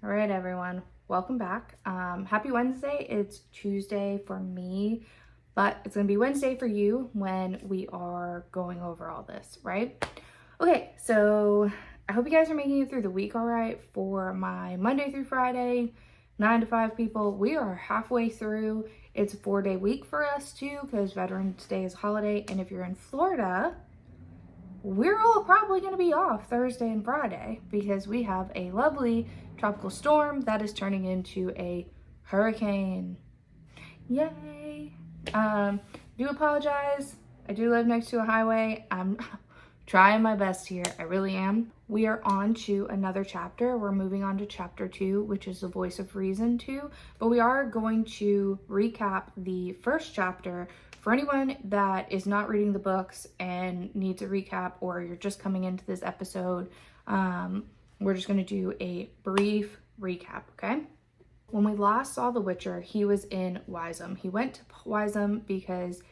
All right, everyone, welcome back. Happy Wednesday. It's Tuesday for me, but it's gonna be Wednesday for you when we are going over all this, right? Okay, so I hope you guys are making it through the week all right. For my Monday through Friday, 9 to 5 people, we are halfway through. It's a 4-day week for us too, because Veterans Day is a holiday, and if you're in Florida, we're all probably going to be off Thursday and Friday because we have a lovely tropical storm that is turning into a hurricane. Yay! Do apologize. I do live next to a highway. I'm trying my best here. I really am. We are on to another chapter. We're moving on to chapter 2, which is the Voice of Reason 2. But we are going to recap the first chapter. For anyone that is not reading the books and needs a recap, or you're just coming into this episode, we're just going to do a brief recap, okay? When we last saw The Witcher, he was in Wyzum. He went to Wyzum because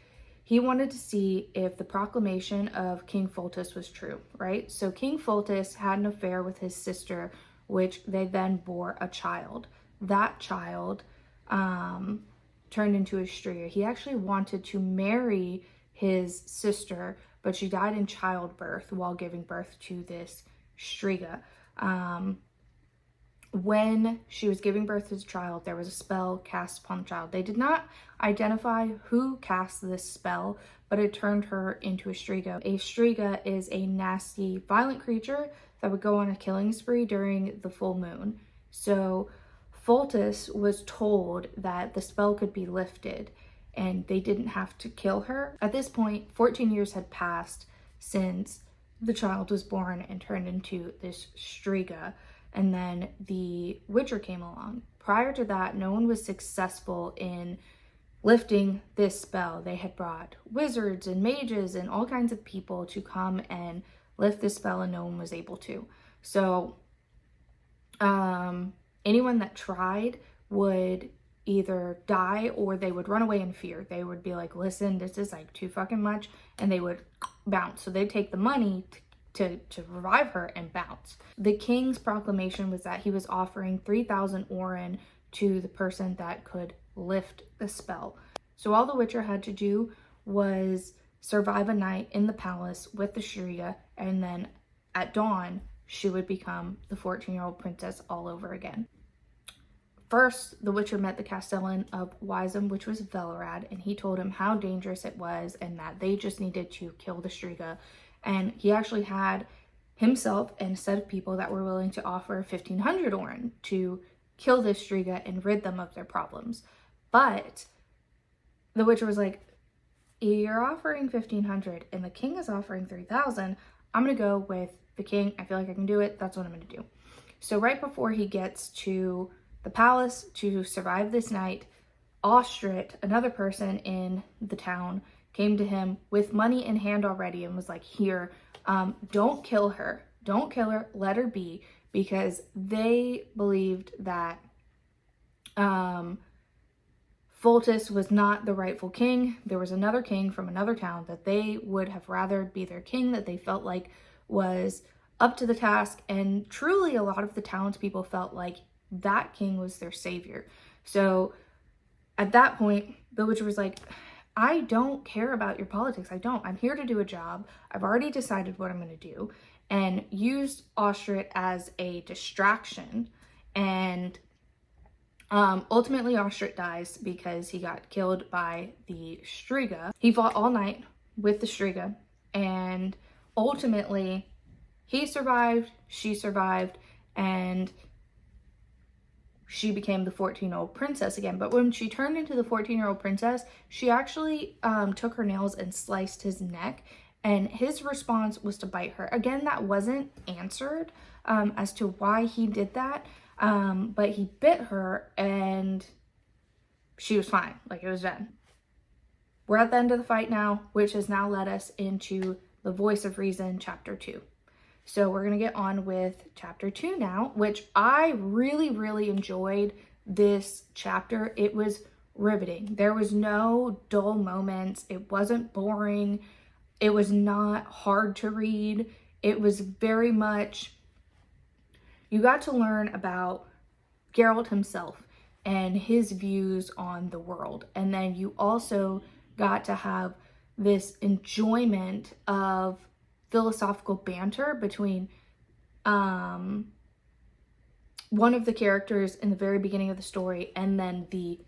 he wanted to see if the proclamation of King Foltest was true, right? So King Foltest had an affair with his sister, which they then bore a child. That child turned into a Striga. He actually wanted to marry his sister, but she died in childbirth while giving birth to this Striga. When she was giving birth to the child, there was a spell cast upon the child. They did not identify who cast this spell, but it turned her into a Striga. A Striga is a nasty, violent creature that would go on a killing spree during the full moon. So Foltest was told that the spell could be lifted and they didn't have to kill her. At this point, 14 years had passed since the child was born and turned into this Striga. And then the Witcher came along. Prior to that, no one was successful in lifting this spell. They had brought wizards and mages and all kinds of people to come and lift this spell, and no one was able to. So anyone that tried would either die or they would run away in fear. They would be like, listen, this is like too fucking much, and they would bounce. So they'd take the money to revive her and bounce. The king's proclamation was that he was offering 3,000 oren to the person that could lift the spell. So all the Witcher had to do was survive a night in the palace with the Striga, and then at dawn, she would become the 14-year-old princess all over again. First, the Witcher met the Castellan of Wyzum, which was Velerad, and he told him how dangerous it was and that they just needed to kill the Striga. And he actually had himself and a set of people that were willing to offer 1,500 oren to kill this Striga and rid them of their problems. But the Witcher was like, you're offering 1,500 and the king is offering 3,000. I'm going to go with the king. I feel like I can do it. That's what I'm going to do. So right before he gets to the palace to survive this night, Ostrit, another person in the town, came to him with money in hand already and was like, here, don't kill her. Don't kill her. Let her be. Because they believed that Foltest was not the rightful king. There was another king from another town that they would have rather be their king, that they felt like was up to the task. And truly, a lot of the townspeople felt like that king was their savior. So at that point, the Witcher was like, I don't care about your politics. I don't. I'm here to do a job. I've already decided what I'm going to do, and used Ostrit as a distraction. And ultimately, Ostrit dies because he got killed by the Striga. He fought all night with the Striga, and ultimately, he survived, she survived, and she became the 14-year-old princess again. But when she turned into the 14-year-old princess, she actually took her nails and sliced his neck, and his response was to bite her. Again, that wasn't answered as to why he did that, but he bit her and she was fine. Like, it was done. We're at the end of the fight now, which has now led us into the Voice of Reason, chapter 2. So we're going to get on with chapter 2 now, which I really, really enjoyed this chapter. It was riveting. There was no dull moments. It wasn't boring. It was not hard to read. It was very much, you got to learn about Geralt himself and his views on the world. And then you also got to have this enjoyment of philosophical banter between one of the characters in the very beginning of the story and then the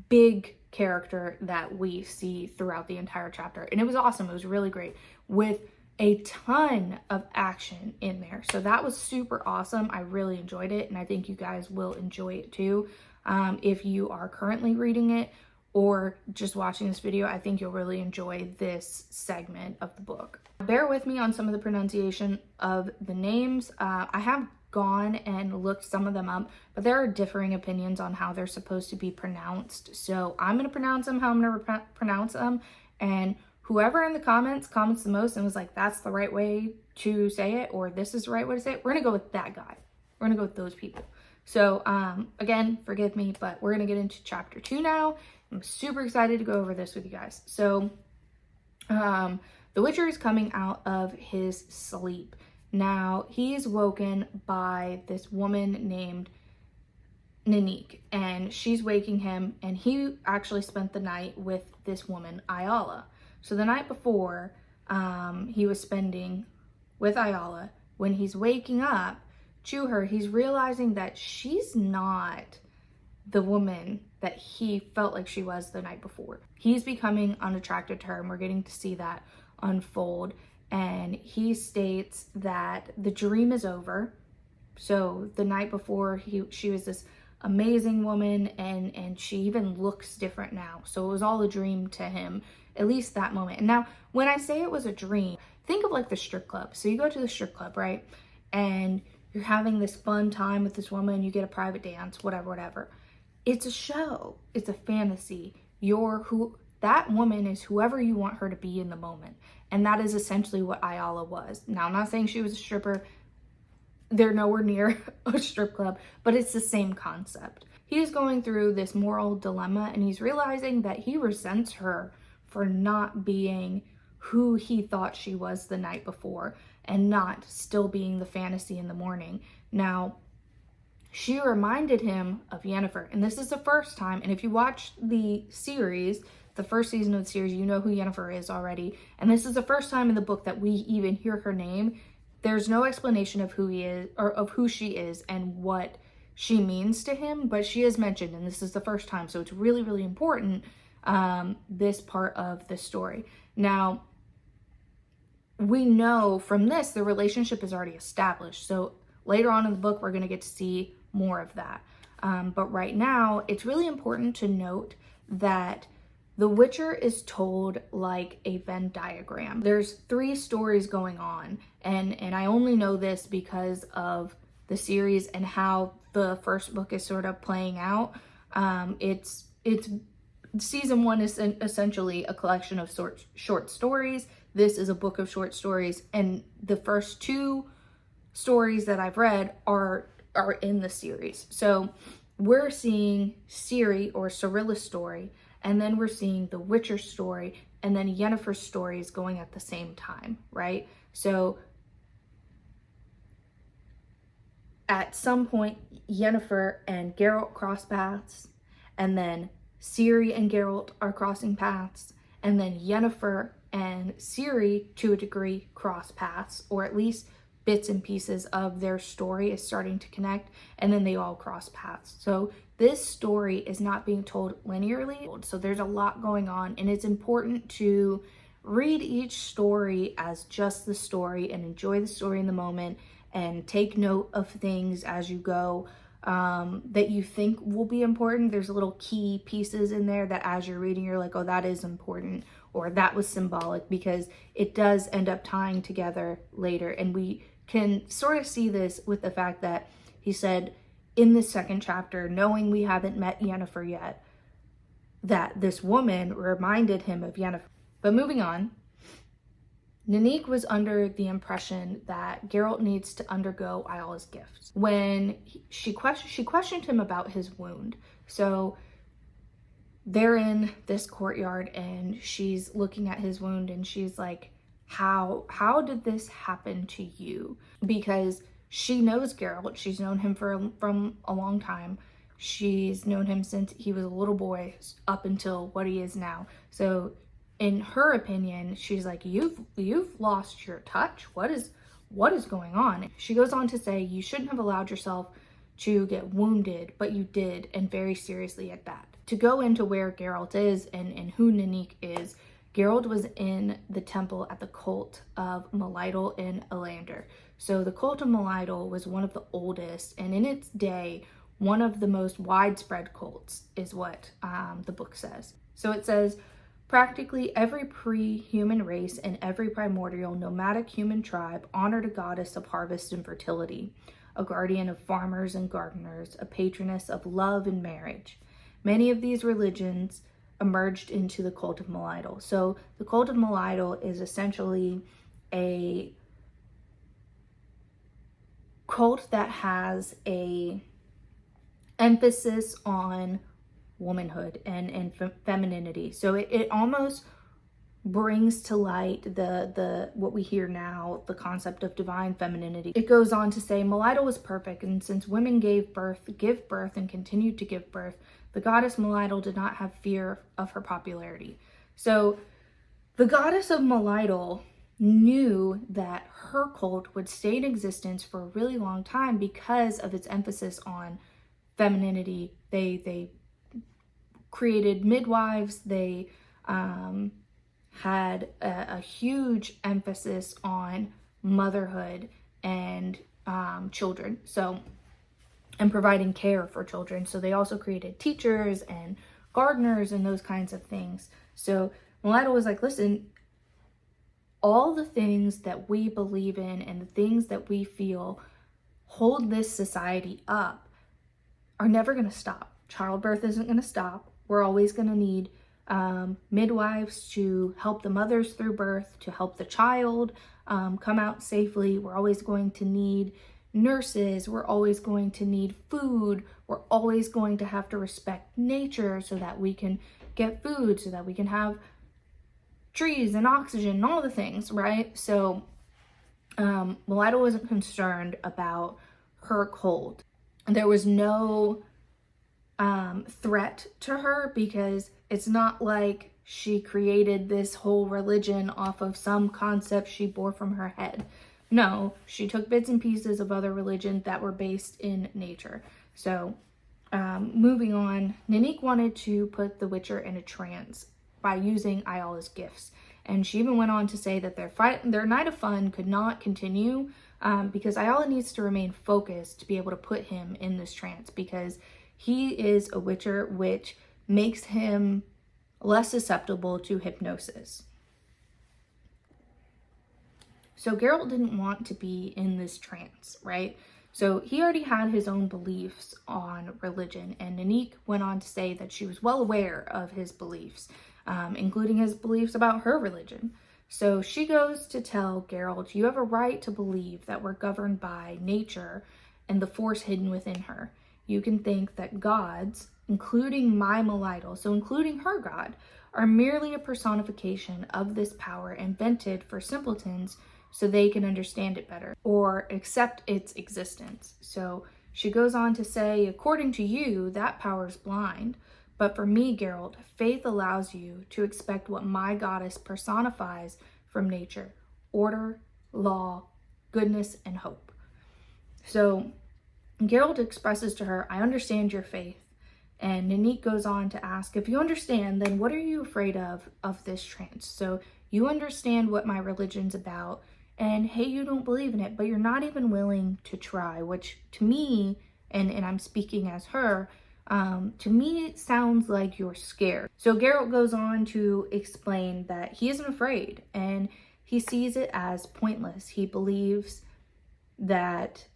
big character that we see throughout the entire chapter. And it was awesome. It was really great with a ton of action in there. So that was super awesome. I really enjoyed it, and I think you guys will enjoy it too. If you are currently reading it or just watching this video, I think you'll really enjoy this segment of the book. Bear with me on some of the pronunciation of the names. I have gone and looked some of them up, but there are differing opinions on how they're supposed to be pronounced. So I'm going to pronounce them how I'm going to pronounce them, and whoever in the comments comments the most and was like, that's the right way to say it, or this is the right way to say it, we're going to go with that guy. We're going to go with those people. So again, forgive me, but we're going to get into chapter 2 now. I'm super excited to go over this with you guys. So the Witcher is coming out of his sleep. Now, he's woken by this woman named Nanique, and she's waking him, and he actually spent the night with this woman, Ayala. So the night before, he was spending with Ayala. When he's waking up to her, he's realizing that she's not the woman that he felt like she was the night before. He's becoming unattracted to her, and we're getting to see that unfold. And he states that the dream is over. So the night before, she was this amazing woman, and she even looks different now. So it was all a dream to him, at least that moment. And now, when I say it was a dream, think of like the strip club. So you go to the strip club, right? And you're having this fun time with this woman, you get a private dance, whatever. It's a show. It's a fantasy. That woman is whoever you want her to be in the moment. And that is essentially what Ayala was. Now, I'm not saying she was a stripper. They're nowhere near a strip club, but it's the same concept. He is going through this moral dilemma, and he's realizing that he resents her for not being who he thought she was the night before and not still being the fantasy in the morning. Now, she reminded him of Yennefer, and this is the first time, and if you watch the series, the first season of the series, you know who Yennefer is already, and this is the first time in the book that we even hear her name. There's no explanation of who he is or of who she is and what she means to him, but she is mentioned, and this is the first time, so it's really, really important, this part of the story. Now, we know from this the relationship is already established, so later on in the book we're going to get to see more of that. But right now, it's really important to note that The Witcher is told like a Venn diagram. There's 3 stories going on, and I only know this because of the series and how the first book is sort of playing out. It's season 1 is essentially a collection of short stories. This is a book of short stories, and the first 2 stories that I've read are in the series. So we're seeing Ciri or Cirilla's story, and then we're seeing the Witcher story, and then Yennefer's story is going at the same time, right? So at some point, Yennefer and Geralt cross paths, and then Ciri and Geralt are crossing paths, and then Yennefer and Ciri, to a degree, cross paths, or at least bits and pieces of their story is starting to connect, and then they all cross paths. So this story is not being told linearly, so there's a lot going on, and it's important to read each story as just the story and enjoy the story in the moment and take note of things as you go that you think will be important. There's little key pieces in there that as you're reading, you're like, oh, that is important, or that was symbolic, because it does end up tying together later. And we can sort of see this with the fact that he said in the second chapter, knowing we haven't met Yennefer yet, that this woman reminded him of Yennefer. But moving on, Nanique was under the impression that Geralt needs to undergo Ayala's gifts. When she questioned him about his wound. So they're in this courtyard, and she's looking at his wound, and she's like, how did this happen to you? Because She knows Geralt. She's known him from a long time. She's known him since he was a little boy up until what he is now. So in her opinion, she's like, you've lost your touch. What is going on? She goes on to say, you shouldn't have allowed yourself to get wounded, but you did, and very seriously at that. To go into where Geralt is and who Ninnik is, Geralt was in the temple at the cult of Melitele in Elander. So the cult of Melitele was one of the oldest, and in its day, one of the most widespread cults is what the book says. So it says, practically every pre-human race and every primordial nomadic human tribe honored a goddess of harvest and fertility, a guardian of farmers and gardeners, a patroness of love and marriage. Many of these religions emerged into the cult of Melitele. So the cult of Melitele is essentially a cult that has a emphasis on womanhood and femininity. So it almost brings to light the what we hear now, the concept of divine femininity. It goes on to say, Melitele was perfect, and since women give birth, and continued to give birth, the goddess Melitele did not have fear of her popularity. So the goddess of Melitele knew that her cult would stay in existence for a really long time because of its emphasis on femininity. They created midwives. They had a huge emphasis on motherhood and children. So, and providing care for children. So they also created teachers and gardeners and those kinds of things. So Melitele was like, listen, all the things that we believe in and the things that we feel hold this society up are never going to stop. Childbirth isn't going to stop. We're always going to need midwives to help the mothers through birth, to help the child come out safely. We're always going to need nurses. We're always going to need food. We're always going to have to respect nature so that we can get food, so that we can have trees and oxygen and all the things, right? So Melitele wasn't concerned about her cult. There was no threat to her, because it's not like she created this whole religion off of some concept she bore from her head. No, she took bits and pieces of other religions that were based in nature. So moving on, Ninnik wanted to put the Witcher in a trance by using Ayala's gifts. And she even went on to say that their night of fun could not continue because Ayala needs to remain focused to be able to put him in this trance, because he is a Witcher, which makes him less susceptible to hypnosis. So Geralt didn't want to be in this trance, right? So he already had his own beliefs on religion, and Ninnik went on to say that she was well aware of his beliefs, including his beliefs about her religion. So she goes to tell Geralt, you have a right to believe that we're governed by nature and the force hidden within her. You can think that gods, including my Melitele, so including her god, are merely a personification of this power invented for simpletons so they can understand it better or accept its existence. So she goes on to say, according to you, that power is blind. But for me, Geralt, faith allows you to expect what my goddess personifies from nature: order, law, goodness, and hope. So Geralt expresses to her, I understand your faith. And Ninnik goes on to ask, if you understand, then what are you afraid of this trance? So you understand what my religion's about, and hey, you don't believe in it, but you're not even willing to try, which to me, and I'm speaking as her, to me it sounds like you're scared. So Geralt goes on to explain that he isn't afraid, and he sees it as pointless. He believes that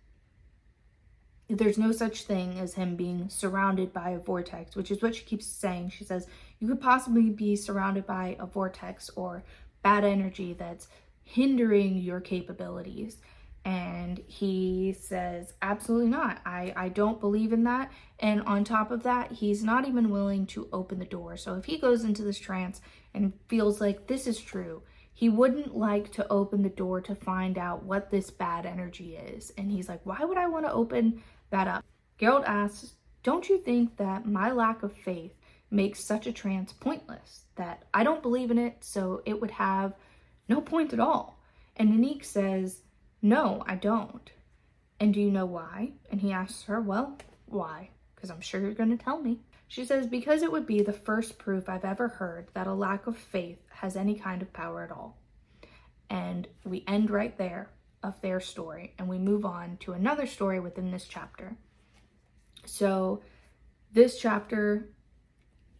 there's no such thing as him being surrounded by a vortex, which is what she keeps saying. She says, you could possibly be surrounded by a vortex or bad energy that's hindering your capabilities. And he says, absolutely not. I don't believe in that. And on top of that, he's not even willing to open the door. So if he goes into this trance and feels like this is true, he wouldn't like to open the door to find out what this bad energy is. And he's like, why would I want to open that up? Geralt asks, don't you think that my lack of faith makes such a trance pointless? That I don't believe in it, so it would have no point at all. And Anique says, no, I don't. And do you know why? And he asks her, well, why? Because I'm sure you're going to tell me. She says, because it would be the first proof I've ever heard that a lack of faith has any kind of power at all. And we end right there of their story, and we move on to another story within this chapter. So this chapter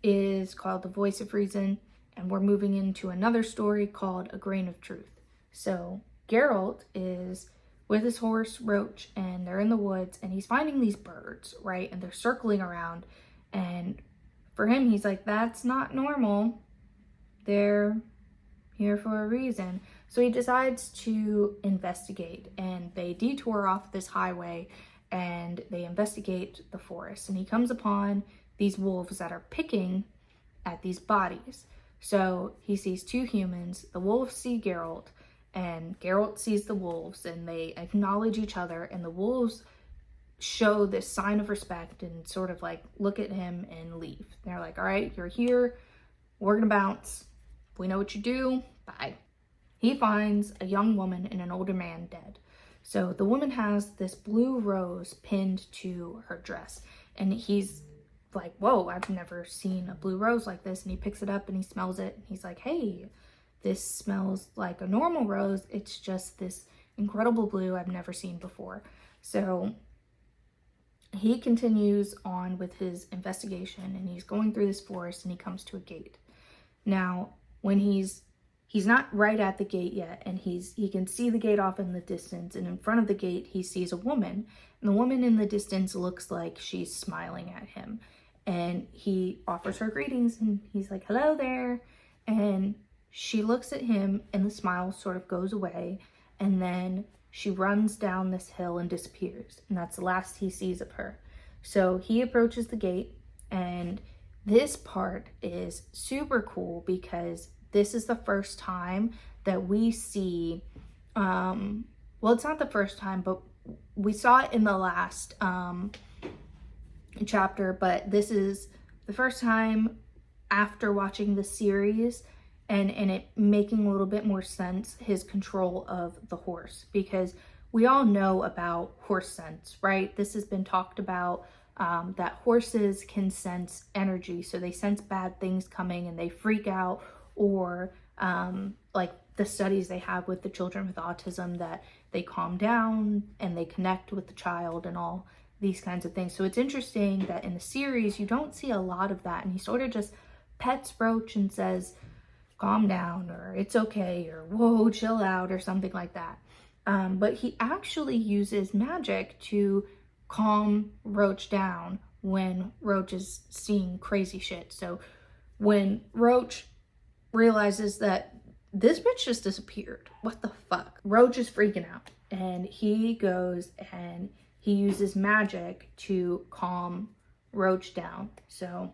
is called The Voice of Reason, and we're moving into another story called A Grain of Truth. So Geralt is with his horse Roach, and they're in the woods, and he's finding these birds, right? And they're circling around, and for him, he's like, that's not normal. They're here for a reason. So he decides to investigate, and they detour off this highway, and they investigate the forest, and he comes upon these wolves that are picking at these bodies. So he sees two humans, the wolves see Geralt, and Geralt sees the wolves, and they acknowledge each other, and the wolves show this sign of respect and sort of like look at him and leave. They're like, all right, you're here, we're gonna bounce, we know what you do, bye. He finds a young woman and an older man dead. So the woman has this blue rose pinned to her dress, and he's like, whoa, I've never seen a blue rose like this. And he picks it up and he smells it, and he's like, hey, this smells like a normal rose, it's just this incredible blue I've never seen before. So he continues on with his investigation, and he's going through this forest, and he comes to a gate. Now, when he's not right at the gate yet, and he can see the gate off in the distance, and in front of the gate he sees a woman, and the woman in the distance looks like she's smiling at him, and he offers her greetings, and he's like, hello there, and she looks at him, and the smile sort of goes away, and then she runs down this hill and disappears, and that's the last he sees of her. So he approaches the gate, and this part is super cool because this is the first time that we see, well, it's not the first time, but we saw it in the last chapter, but this is the first time after watching the series and it making a little bit more sense, his control of the horse, because we all know about horse sense, right? This has been talked about, that horses can sense energy, so they sense bad things coming and they freak out, or like the studies they have with the children with autism, that they calm down and they connect with the child and all these kinds of things. So it's interesting that in the series you don't see a lot of that, and he sort of just pets Roach and says, calm down, or it's okay, or whoa, chill out, or something like that. But he actually uses magic to calm Roach down when Roach is seeing crazy shit. So when Roach realizes that this bitch just disappeared, what the fuck, Roach is freaking out, and he goes and he uses magic to calm Roach down. So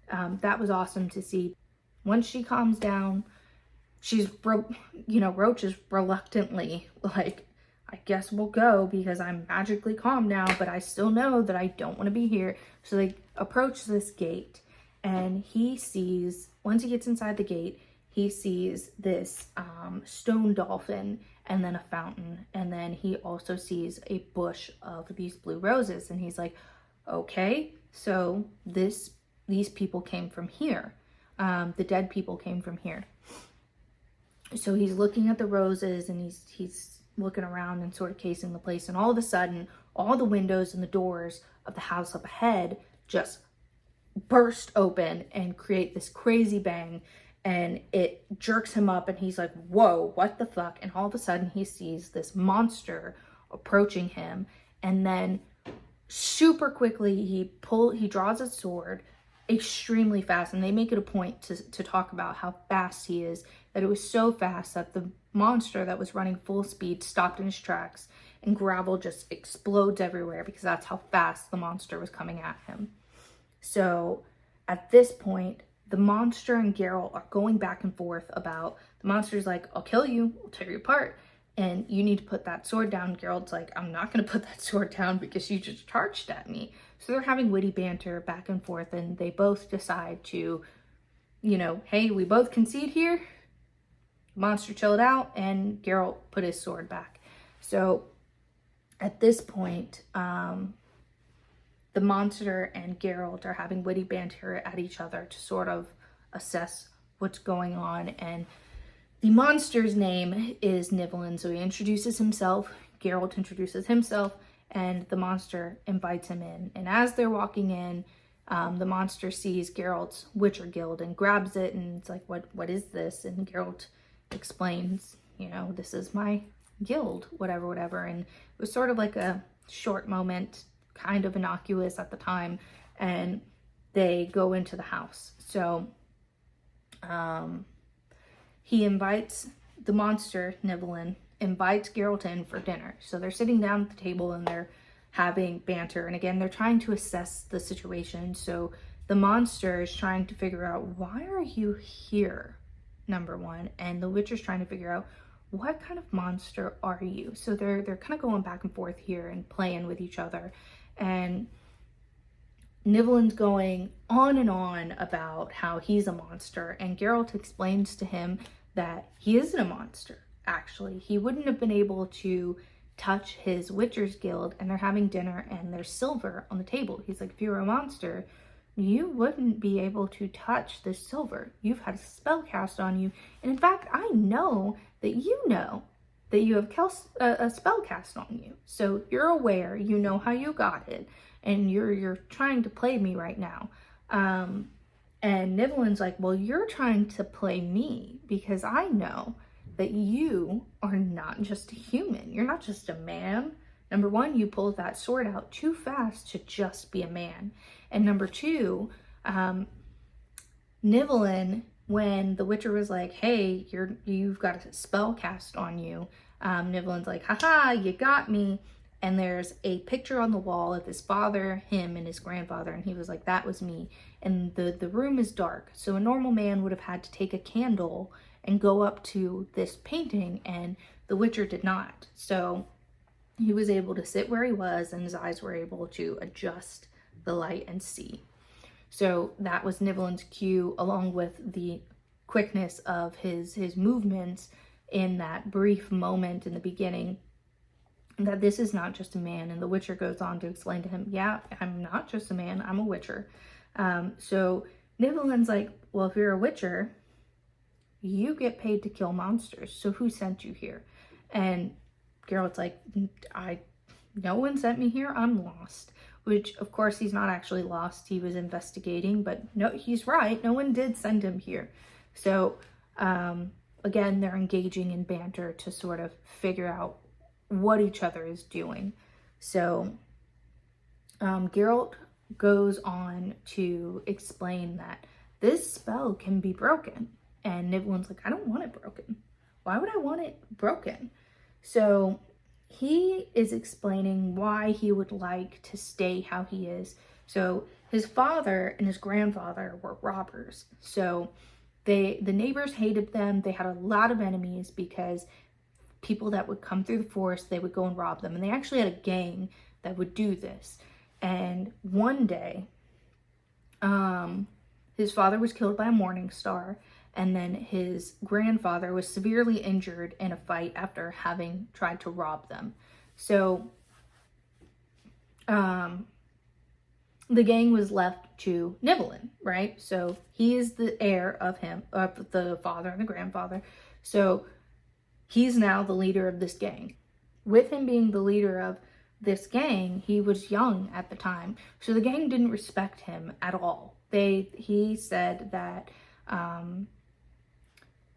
that was awesome to see. Once she calms down, Roach is reluctantly like, I guess we'll go because I'm magically calm now, but I still know that I don't want to be here. So they approach this gate, and he sees, once he gets inside the gate, he sees this stone dolphin and then a fountain, and then he also sees a bush of these blue roses, and he's like, okay, so these people came from here. The dead people came from here. So he's looking at the roses, and he's looking around and sort of casing the place, and all of a sudden all the windows and the doors of the house up ahead just burst open and create this crazy bang, and it jerks him up, and he's like, whoa, what the fuck? And all of a sudden he sees this monster approaching him, and then super quickly he draws a sword extremely fast, and they make it a point to talk about how fast he is, that it was so fast that the monster that was running full speed stopped in his tracks, and gravel just explodes everywhere because that's how fast the monster was coming at him. So at this point, the monster and Geralt are going back and forth about, the monster's like, I'll kill you, I'll tear you apart, and you need to put that sword down. Geralt's like, I'm not going to put that sword down because you just charged at me. So they're having witty banter back and forth, and they both decide to, you know, hey, we both concede here. The monster chilled out, and Geralt put his sword back. So at this point, the monster and Geralt are having witty banter at each other to sort of assess what's going on. And the monster's name is Nivellen, so he introduces himself, Geralt introduces himself, and the monster invites him in. And as they're walking in, the monster sees Geralt's Witcher Guild and grabs it, and it's like, what is this? And Geralt explains, you know, this is my guild, whatever. And it was sort of like a short moment, kind of innocuous at the time, and they go into the house. So he invites, the monster, Nivellen, invites Geralt in for dinner. So they're sitting down at the table and they're having banter. And again, they're trying to assess the situation. So the monster is trying to figure out, why are you here, number one? And the Witcher's trying to figure out, what kind of monster are you? So they're kind of going back and forth here and playing with each other. And Nivellen's going on and on about how he's a monster, and Geralt explains to him that he isn't a monster, actually. He wouldn't have been able to touch his Witcher's Guild, and they're having dinner and there's silver on the table. He's like, if you were a monster, you wouldn't be able to touch this silver. You've had a spell cast on you, and in fact, I know that you have a spell cast on you. So you're aware, you know how you got it, and you're trying to play me right now. And Nivellen's like, well, you're trying to play me because I know that you are not just a human. You're not just a man. Number one, you pulled that sword out too fast to just be a man. And number two, Nivellen, when the Witcher was like, hey, you've got a spell cast on you, Nivellen's like, haha, you got me. And there's a picture on the wall of his father, him, and his grandfather, and he was like, that was me. And the room is dark, so a normal man would have had to take a candle and go up to this painting, and the Witcher did not. So he was able to sit where he was, and his eyes were able to adjust the light and see. So that was Nivellen's cue, along with the quickness of his movements in that brief moment in the beginning, that this is not just a man. And the Witcher goes on to explain to him, yeah, I'm not just a man, I'm a Witcher. So Nivellen's like, well, if you're a Witcher, you get paid to kill monsters, so who sent you here? And Geralt's like, no one sent me here, I'm lost. Which, of course, he's not actually lost, he was investigating, but no, he's right, no one did send him here. So, again, they're engaging in banter to sort of figure out what each other is doing. So Geralt goes on to explain that this spell can be broken, and Nivellen's like, I don't want it broken. Why would I want it broken? So he is explaining why he would like to stay how he is. So his father and his grandfather were robbers. So the neighbors hated them. They had a lot of enemies because people that would come through the forest, they would go and rob them. And they actually had a gang that would do this. And one day, his father was killed by a morning star, and then his grandfather was severely injured in a fight after having tried to rob them. So the gang was left to Nivellen, right? So he is the heir of the father and the grandfather. So he's now the leader of this gang. With him being the leader of this gang, he was young at the time, so the gang didn't respect him at all. He said that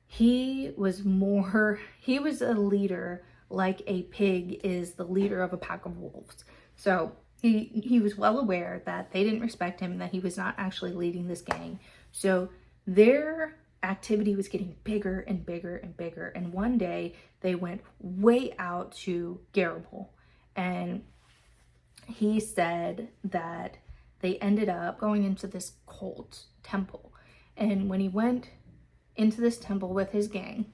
he was a leader like a pig is the leader of a pack of wolves. So he was well aware that they didn't respect him and that he was not actually leading this gang. So their activity was getting bigger and bigger and bigger. And one day they went way out to Garibald, and he said that they ended up going into this cult temple, And when he went into this temple with his gang,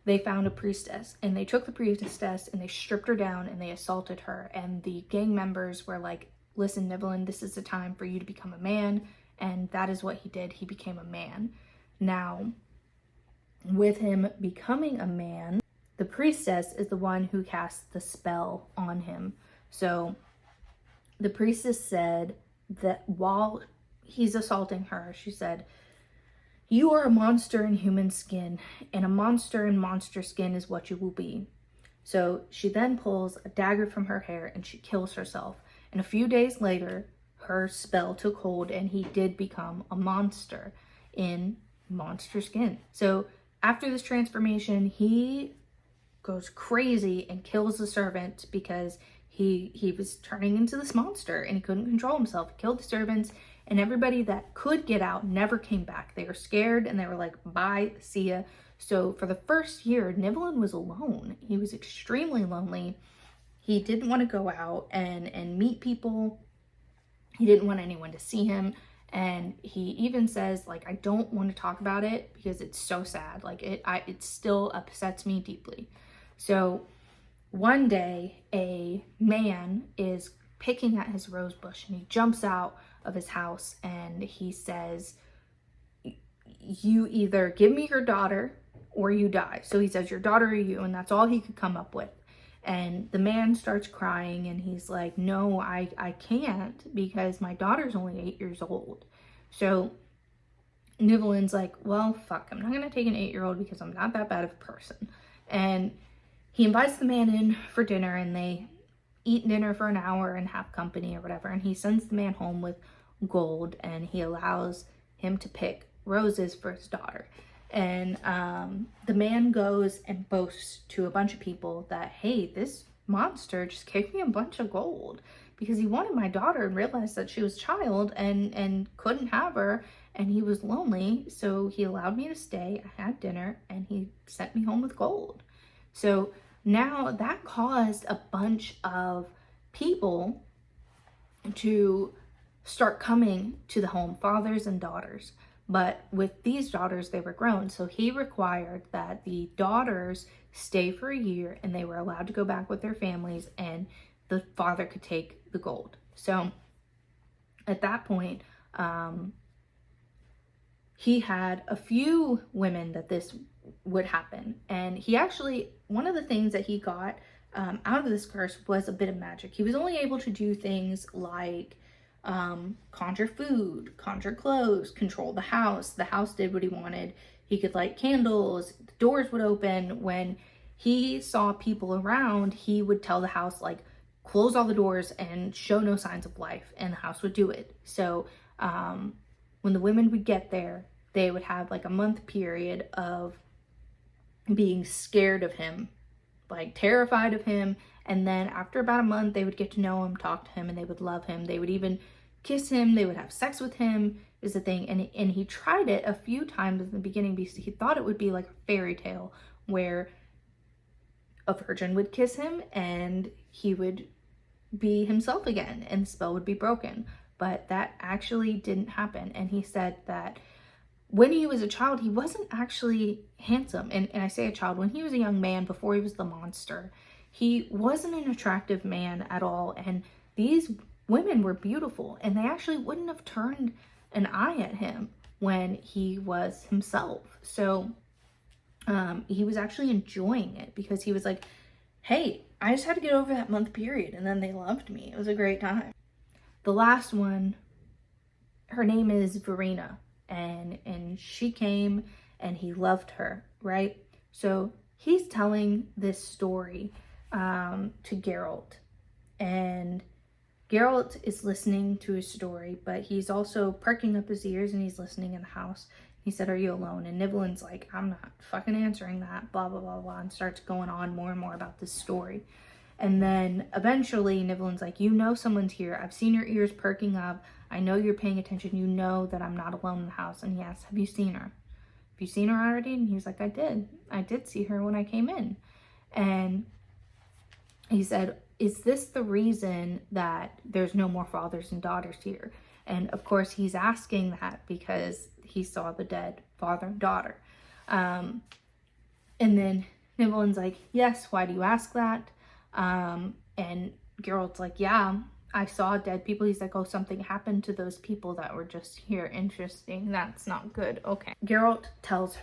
they found a priestess, and they took the priestess and they stripped her down and they assaulted her. And the gang members were like, listen, Nivellen, this is the time for you to become a man. And that is what he did. He became a man. Now, with him becoming a man, the priestess is the one who casts the spell on him. So the priestess said that while he's assaulting her, she said, you are a monster in human skin, and a monster in monster skin is what you will be. So she then pulls a dagger from her hair and she kills herself. And a few days later, her spell took hold and he did become a monster in monster skin. So after this transformation, he goes crazy and kills the servant because he was turning into this monster and he couldn't control himself. He killed the servants, and everybody that could get out never came back. They were scared and they were like, bye, see ya. So for the first year, Nivellen was alone. He was extremely lonely. He didn't want to go out and meet people. He didn't want anyone to see him. And he even says, like, I don't want to talk about it because it's so sad. Like, it still upsets me deeply. So one day, a man is picking at his rose bush and he jumps out of his house and he says, you either give me your daughter or you die. So he says, your daughter or you, and that's all he could come up with. And the man starts crying and he's like, no, I can't, because my daughter's only 8 years old. So Nivellen's like, well, fuck, I'm not gonna take an 8-year-old because I'm not that bad of a person. And he invites the man in for dinner and they eat dinner for an hour and have company or whatever. And he sends the man home with gold and he allows him to pick roses for his daughter. And the man goes and boasts to a bunch of people that, hey, this monster just gave me a bunch of gold because he wanted my daughter and realized that she was a child and couldn't have her, and he was lonely, so he allowed me to stay. I had dinner and he sent me home with gold. So now that caused a bunch of people to start coming to the home, fathers and daughters. But with these daughters, they were grown. So he required that the daughters stay for a year and they were allowed to go back with their families and the father could take the gold. So at that point, he had a few women that this would happen. And he actually, one of the things that he got out of this curse was a bit of magic. He was only able to do things like conjure food, conjure clothes, control the house. The house did what he wanted. He could light candles, the doors would open. When he saw people around, he would tell the house, like, close all the doors and show no signs of life, and the house would do it. So when the women would get there, they would have like a month period of being scared of him, like terrified of him. And then after about a month, they would get to know him, talk to him, and they would love him. They would even kiss him. They would have sex with him, is the thing. And he tried it a few times in the beginning because he thought it would be like a fairy tale where a virgin would kiss him and he would be himself again and the spell would be broken. But that actually didn't happen. And he said that when he was a child, he wasn't actually handsome. And I say a child, when he was a young man, before he was the monster, he wasn't an attractive man at all. And these women were beautiful and they actually wouldn't have turned an eye at him when he was himself. So he was actually enjoying it because he was like, hey, I just had to get over that month period and then they loved me. It was a great time. The last one, her name is Verena, and she came and he loved her, right? So he's telling this story to Geralt, and Geralt is listening to his story, but he's also perking up his ears and he's listening in the house. He said, are you alone? And Nivellen's like, I'm not fucking answering that, blah, blah, blah, blah, and starts going on more and more about this story. And then eventually Nivellen's like, you know someone's here. I've seen your ears perking up. I know you're paying attention. You know that I'm not alone in the house. And he asks, have you seen her? Have you seen her already? And he's like, I did. I did see her when I came in. And he said, is this the reason that there's no more fathers and daughters here? And of course, he's asking that because he saw the dead father and daughter. And then Nibelun's like, yes, why do you ask that? And Geralt's like, yeah, I saw dead people. He's like, oh, something happened to those people that were just here. Interesting. That's not good. Okay. Geralt tells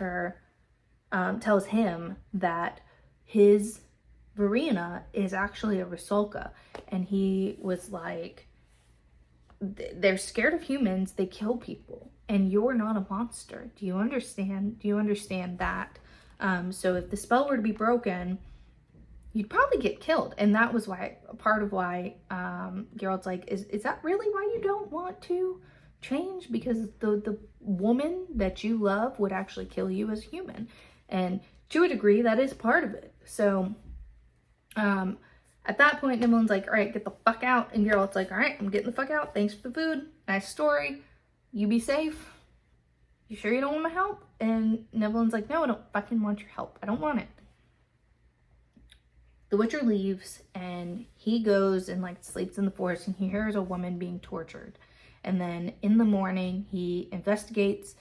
him that his Verena is actually a Rusalka. And he was like, they're scared of humans. They kill people. And you're not a monster. Do you understand? Do you understand that? So if the spell were to be broken, you'd probably get killed. And that was why, part of why Geralt's like, is that really why you don't want to change? Because the woman that you love would actually kill you as a human. And to a degree, that is part of it. So at that point, Nibelun's like, all right, get the fuck out. And Geralt's like, all right, I'm getting the fuck out. Thanks for the food. Nice story. You be safe. You sure you don't want my help? And Nibelun's like, no, I don't fucking want your help. I don't want it. The Witcher leaves and he goes and like sleeps in the forest, and he hears a woman being tortured. And then in the morning he investigates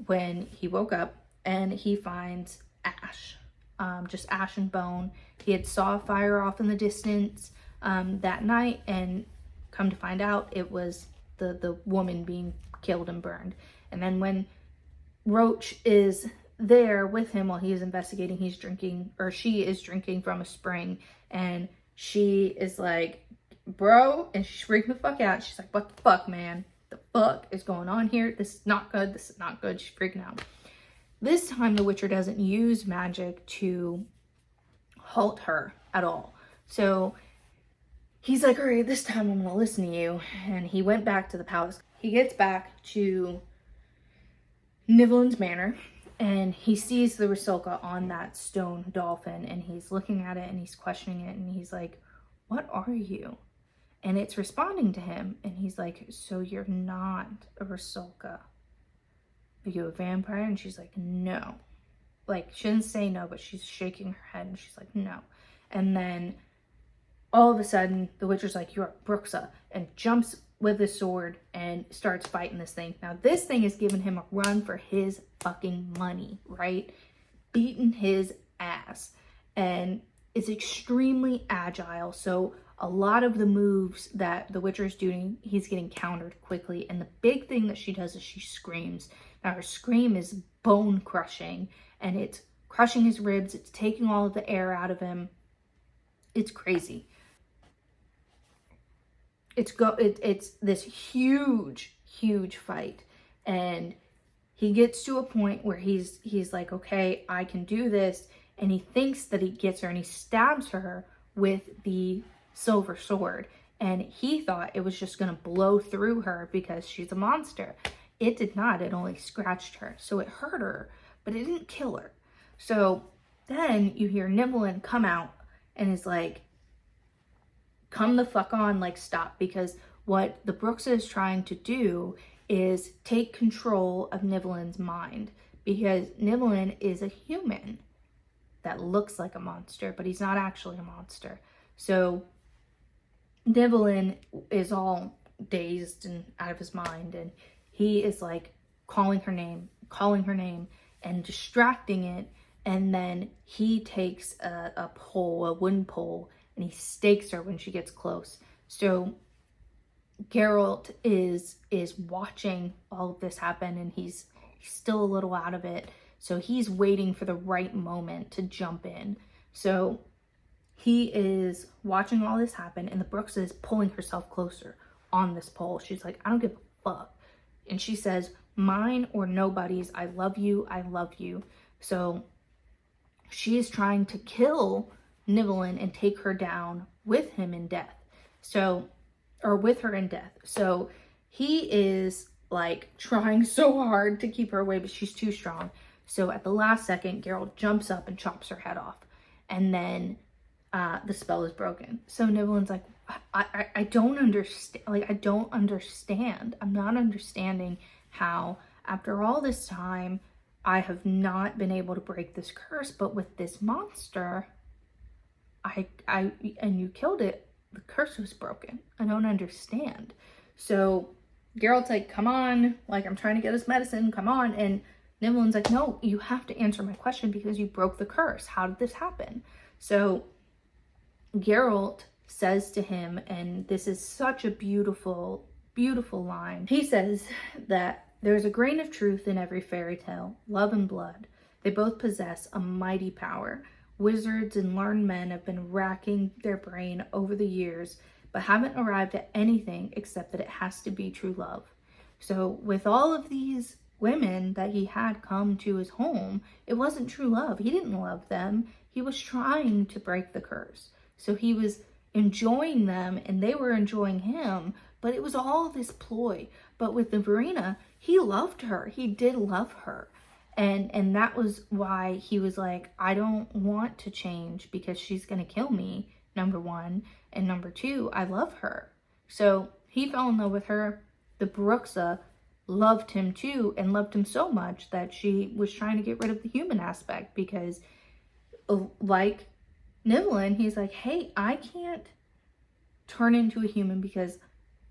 when he woke up, and he finds ash, just ash and bone. He had saw a fire off in the distance that night, and come to find out it was the woman being killed and burned. And then when Roach is there with him while he is investigating, he's drinking, or she is drinking from a spring, and she is like, bro, and she's freaking the fuck out. She's like, what the fuck, man? The fuck is going on here? This is not good. This is not good. She's freaking out. This time the Witcher doesn't use magic to halt her at all. So he's like, all right, this time I'm gonna listen to you. And he went back to the palace. He gets back to Nibelun's Manor, and he sees the Rusalka on that stone dolphin, and he's looking at it and he's questioning it, and he's like, what are you? And it's responding to him, and he's like, so you're not a Rusalka? Are you a vampire? And she's like, no. Like, she didn't say no, but she's shaking her head, and she's like, no. And then all of a sudden the Witcher's like, you're Bruxa, and jumps with his sword and starts fighting this thing. Now this thing is giving him a run for his fucking money, right? Beating his ass. And it's extremely agile. So a lot of the moves that the Witcher is doing, he's getting countered quickly. And the big thing that she does is she screams. Now her scream is bone crushing, and it's crushing his ribs. It's taking all of the air out of him. It's crazy. It's this huge fight, and he gets to a point where he's like, okay, I can do this, and he thinks that he gets her, and he stabs her with the silver sword, and he thought it was just gonna blow through her because she's a monster. It did not. It only scratched her, so it hurt her, but it didn't kill her. So then you hear Nibelung come out and is like, come the fuck on, like, stop. Because what the Bruxa is trying to do is take control of Nibelung's mind, because Nibelung is a human that looks like a monster, but he's not actually a monster. So Nibelung is all dazed and out of his mind, and he is like calling her name and distracting it. And then he takes a wooden pole, and he stakes her when she gets close. So Geralt is watching all of this happen, and he's still a little out of it. So he's waiting for the right moment to jump in. So he is watching all this happen, and the Bruxa is pulling herself closer on this pole. She's like, I don't give a fuck. And she says, mine or nobody's, I love you, I love you. So she is trying to kill Nibelung and take her down with him in death. So, or with her in death. So he is like trying so hard to keep her away, but she's too strong. So at the last second, Geralt jumps up and chops her head off. And then the spell is broken. So Nibelung's like, I don't understand. Like, I don't understand. I'm not understanding how, after all this time, I have not been able to break this curse, but with this monster, and you killed it, the curse was broken. I don't understand. So Geralt's like, come on, like, I'm trying to get us medicine, come on. And Nibelun's like, no, you have to answer my question because you broke the curse. How did this happen? So Geralt says to him, and this is such a beautiful, beautiful line. He says that there's a grain of truth in every fairy tale, love and blood. They both possess a mighty power. Wizards and learned men have been racking their brain over the years, but haven't arrived at anything except that it has to be true love. So with all of these women that he had come to his home, it wasn't true love. He didn't love them. He was trying to break the curse. So he was enjoying them and they were enjoying him, but it was all this ploy. But with Verena, he loved her. He did love her. And that was why he was like, I don't want to change because she's going to kill me, number one. And number two, I love her. So he fell in love with her. The Bruxa loved him too, and loved him so much that she was trying to get rid of the human aspect because, like Nibelun, he's like, hey, I can't turn into a human because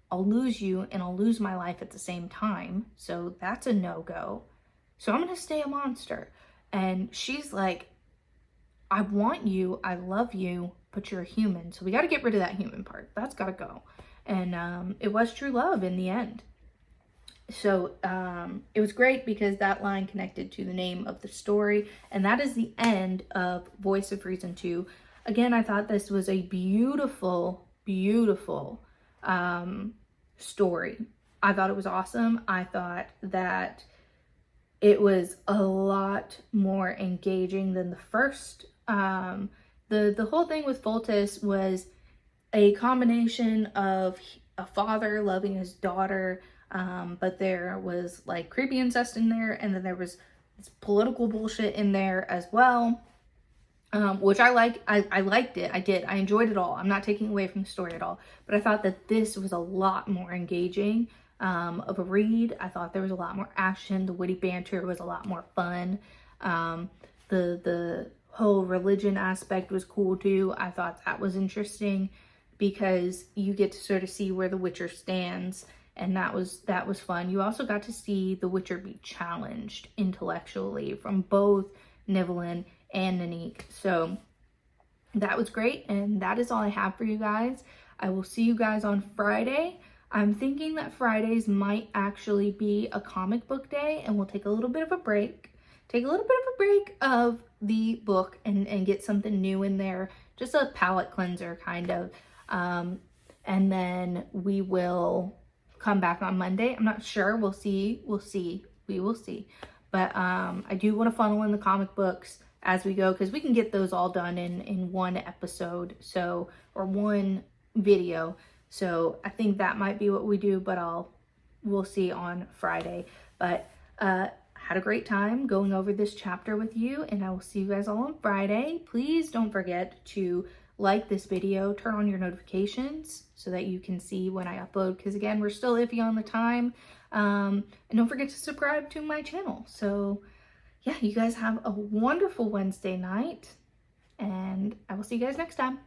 I'll lose you and I'll lose my life at the same time. So that's a no-go. So I'm going to stay a monster. And she's like, I want you, I love you, but you're a human. So we got to get rid of that human part. That's got to go. And it was true love in the end. So it was great because that line connected to the name of the story. And that is the end of Voice of Reason 2. Again, I thought this was a beautiful, beautiful story. I thought it was awesome. I thought that it was a lot more engaging than the first. The whole thing with Foltest was a combination of a father loving his daughter, but there was like creepy incest in there, and then there was this political bullshit in there as well, which I like. I liked it. I did. I enjoyed it all. I'm not taking away from the story at all, but I thought that this was a lot more engaging of a read. I thought there was a lot more action. The witty banter was a lot more fun. The whole religion aspect was cool too. I thought that was interesting because you get to sort of see where the Witcher stands, and that was fun. You also got to see the Witcher be challenged intellectually from both Nibelun and Nanique. So that was great, and that is all I have for you guys. I will see you guys on Friday. I'm thinking that Fridays might actually be a comic book day, and we'll take a little bit of a break. Take a little bit of a break of the book and get something new in there. Just a palate cleanser, kind of. And then we will come back on Monday. I'm not sure. We'll see. We will see. But I do want to funnel in the comic books as we go, because we can get those all done in one episode, so, or one video. So I think that might be what we do, but we'll see on Friday. But had a great time going over this chapter with you, and I will see you guys all on Friday. Please don't forget to like this video, turn on your notifications so that you can see when I upload, because again, we're still iffy on the time. And don't forget to subscribe to my channel. So yeah, you guys have a wonderful Wednesday night, and I will see you guys next time.